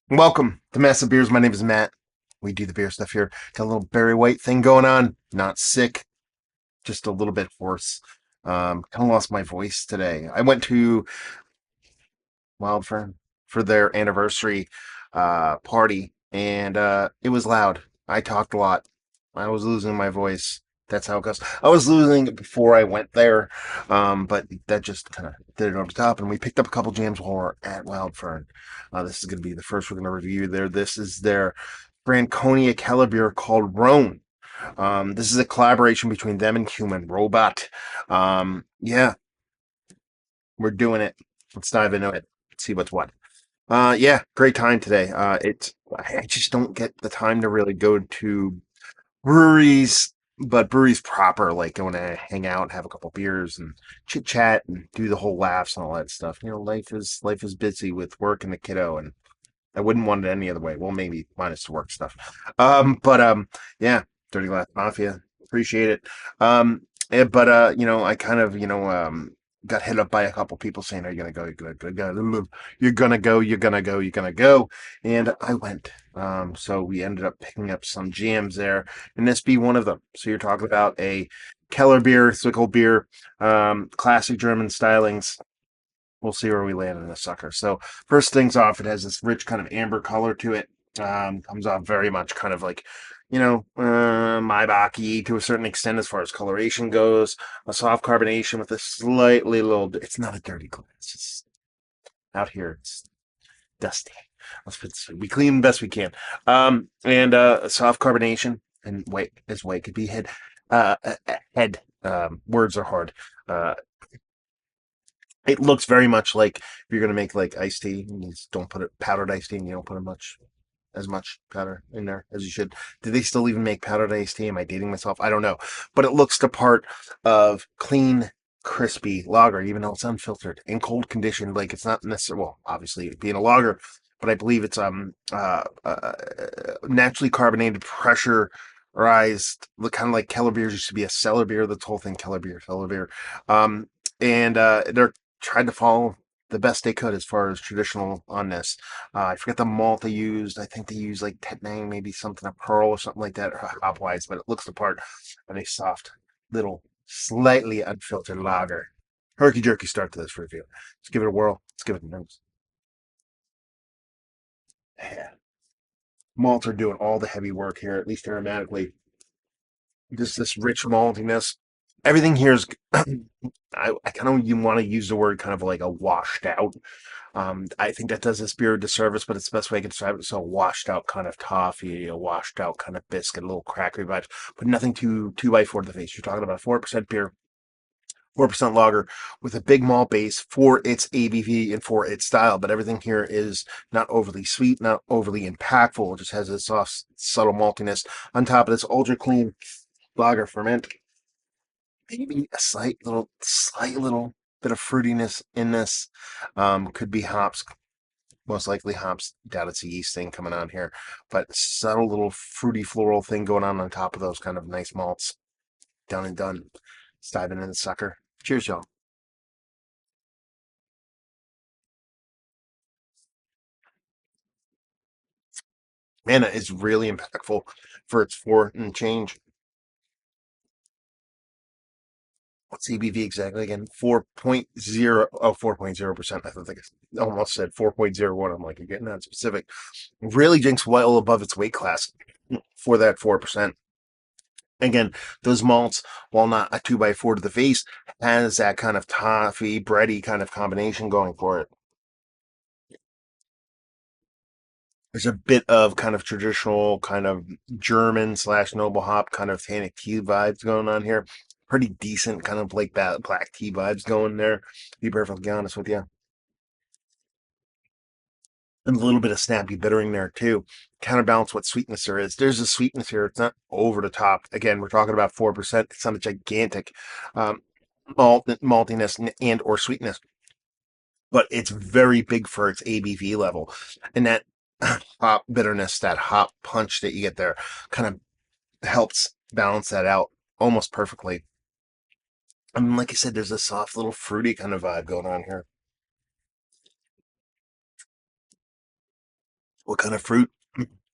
Welcome to Massive Beers. My name is Matt. We do the beer stuff here. Got a little Barry White thing going on. Not sick, just a little bit hoarse. Kind of lost my voice today. I went to Fern for their anniversary party, and it was loud. I talked a lot. I was losing my voice. That's how it goes. I was losing it before I went there, but that just kind of did it over the top. And we picked up a couple jams while we're at Wild Fern. This is going to be the first we're going to review there. This is their Franconia Kellerbier called Rhön. This is a collaboration between them and Human Robot. Yeah, we're doing it. Let's dive into it. See what's what. Yeah, great time today. I just don't get the time to really go to breweries, but breweries proper, like going to hang out, have a couple beers, and chit chat, and do the whole laughs and all that stuff. Life is busy with work and the kiddo, and I wouldn't want it any other way. Well, maybe minus the work stuff. But yeah, Dirty Glass Mafia, appreciate it. But I kind of got hit up by a couple people saying, "Are you gonna go? You're gonna go? You're gonna go? You're gonna go?" And I went. So we ended up picking up some jams there, and this be one of them. So you're talking about a Kellerbier, Zwickel beer, classic German stylings. We'll see where we land in this sucker. So first things off, it has this rich kind of amber color to it. Comes off very much kind of like, Maibach-y to a certain extent as far as coloration goes. A soft carbonation with a slightly little. It's not a dirty glass. It's out here. It's dusty. Let's put this. We clean the best we can. And a soft carbonation and white could be head. Head. Words are hard. Uh, it looks very much like if you're gonna make like iced tea, you just don't put it powdered iced tea, and you don't put as much powder in there as you should. Do they still even make powdered iced tea? Am I dating myself? I don't know, but it looks the part of clean, crispy lager, even though it's unfiltered in cold condition. Like it's not necessarily well, obviously being a lager, but I believe it's naturally carbonated, pressurized, kind of like Kellerbeer used to be a cellar beer. That's the whole thing, Kellerbeer, cellar beer. Um, and they're tried to follow the best they could as far as traditional on this. I forget the malt they used. I think they used like Tetnang, maybe something, a pearl or something like that, or hopwise, but it looks the part of a soft, little, slightly unfiltered lager. Herky jerky start to this review. Let's give it a whirl. Let's give it a nose. Yeah. Malts are doing all the heavy work here, at least aromatically. Just this rich maltiness. Everything here is, I kind of you want to use the word kind of like a washed out. I think that does this beer a disservice, but it's the best way I can describe it. So a washed out kind of toffee, a washed out kind of biscuit, a little crackery vibes, but nothing too two by four to the face. You're talking about a 4% beer, 4% lager with a big malt base for its ABV and for its style. But everything here is not overly sweet, not overly impactful. It just has a soft, subtle maltiness on top of this ultra clean lager ferment. Maybe a slight little bit of fruitiness in this. Could be hops, most likely hops. Doubt it's a yeast thing coming on here, but subtle little fruity floral thing going on top of those kind of nice malts. Done and done. Let's dive into the sucker. Cheers, y'all. Man, it is really impactful for its four and change. What's ABV exactly again? 4.0, oh, 4.0%. I think I almost said 4.01. I'm like, you're getting that specific. Really drinks well above its weight class for that 4%. Again, those malts, while not a two by four to the face, has that kind of toffee, bready kind of combination going for it. There's a bit of kind of traditional, kind of German slash noble hop kind of tannic tea vibes going on here. Pretty decent, kind of like that black tea vibes going there. To be perfectly honest with you, and a little bit of snappy bittering there too. Counterbalance what sweetness there is. There's a sweetness here. It's not over the top. Again, we're talking about 4%. It's not a gigantic um, maltiness and or sweetness, but it's very big for its ABV level, and that hop bitterness, that hop punch that you get there, kind of helps balance that out almost perfectly. I mean, like I said, there's a soft little fruity kind of vibe going on here. what kind of fruit.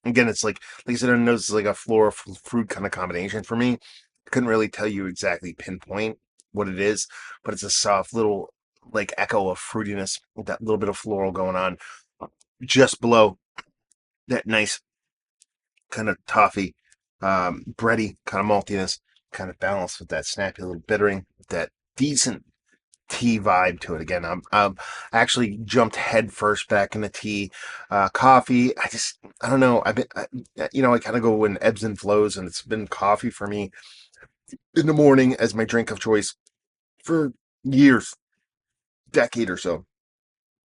Again, it's like I said, I know it's like a floral fruit kind of combination for me. I couldn't really tell you exactly pinpoint what it is, but it's a soft little like echo of fruitiness with that little bit of floral going on just below that nice kind of toffee, bready kind of maltiness, kind of balanced with that snappy little bittering, that decent tea vibe to it. Again, I actually jumped head first back into tea, coffee. I don't know. I kind of go in ebbs and flows, and it's been coffee for me in the morning as my drink of choice for years, decade or so.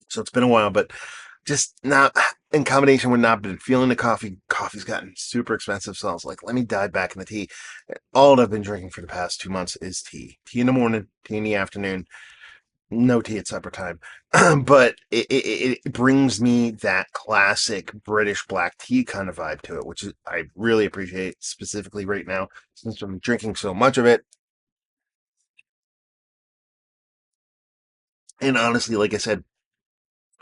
So it's been a while, but just not in combination with not been feeling the coffee. Coffee's gotten super expensive, so I was like, let me dive back into tea. All I've been drinking for the past 2 months is tea. Tea in the morning, tea in the afternoon, no tea at supper time. But it brings me that classic British black tea kind of vibe to it, which is I really appreciate specifically right now since I'm drinking so much of it. And honestly, like I said,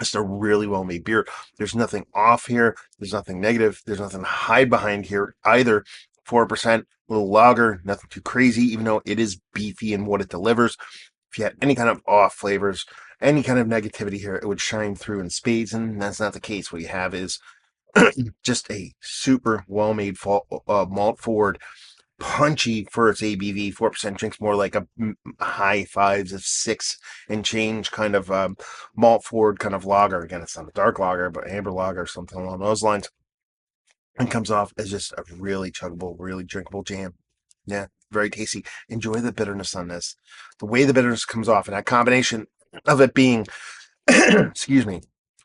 it's a really well made beer. There's nothing off here. There's nothing negative. There's nothing to hide behind here either. 4%, little lager, nothing too crazy, even though it is beefy in what it delivers. If you had any kind of off flavors, any kind of negativity here, it would shine through in spades, and that's not the case. What you have is just a super well made malt forward, punchy for its ABV. 4% drinks more like a high fives of six and change kind of malt forward kind of lager. Again, it's not a dark lager, but amber lager, something along those lines. And comes off as just a really chuggable, really drinkable jam. Yeah, very tasty. Enjoy the bitterness on this. The way the bitterness comes off, and that combination of it being, excuse me,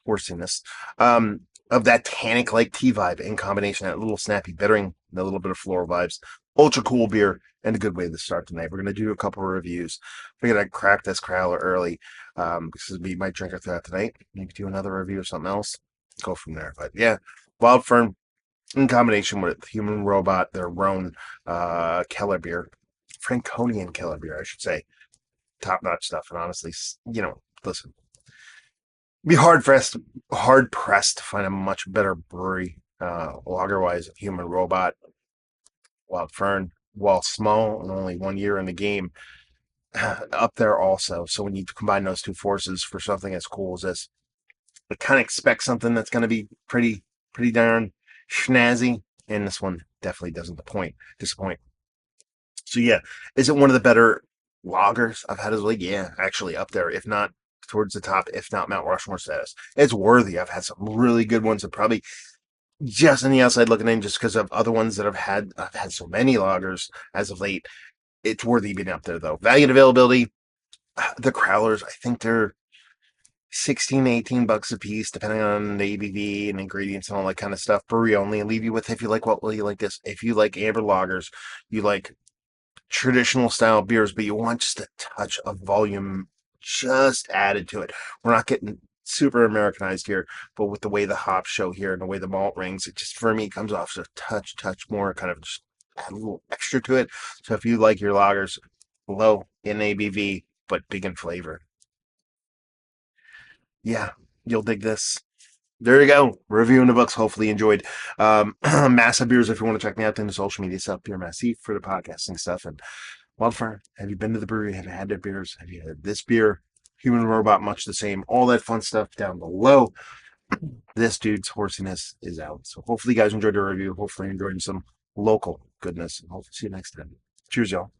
forcing this, of that tannic like tea vibe in combination, that little snappy bittering, and a little bit of floral vibes. Ultra cool beer and a good way to start the night. We're going to do a couple of reviews. Figured I'd crack this crowler early because it'll be my drinker throughout the night. Maybe do another review of something else. Go from there. But yeah, Wild Fern in combination with Human Robot, their Rhön Kellerbier, Franconian Kellerbier, I should say. Top notch stuff. And honestly, listen, be hard pressed to find a much better brewery, lager wise, of Human Robot, Wild Fern, while small and only 1 year in the game, up there also. So when you combine those two forces for something as cool as this, I kind of expect something that's going to be pretty darn snazzy. And this one definitely doesn't disappoint. So yeah, is it one of the better lagers I've had as well? Yeah, actually up there, if not towards the top, if not Mount Rushmore status. It's worthy. I've had some really good ones, and probably just on the outside looking in, just because of other ones that I've had so many lagers as of late. It's worthy being up there though. Value and availability. The Crowlers, I think they're 16 to 18 bucks a piece, depending on the ABV and ingredients and all that kind of stuff. Brewery only. And leave you with, if you like, what will you like this? If you like amber lagers, you like traditional style beers, but you want just a touch of volume just added to it. We're not getting super Americanized here, but with the way the hops show here and the way the malt rings, it just for me comes off as a touch more, kind of just add a little extra to it. So if you like your lagers low in ABV but big in flavor, yeah, you'll dig this. There you go. Reviewing the books. Hopefully you enjoyed. Massive beers. If you want to check me out, then the social media stuff, Beer Massive for the podcasting stuff. And Wildfire, have you been to the brewery? Have you had their beers? Have you had this beer? Human Robot, much the same. All that fun stuff down below. This dude's horsiness is out. So hopefully you guys enjoyed the review. Hopefully you're enjoying some local goodness. And hopefully see you next time. Cheers, y'all.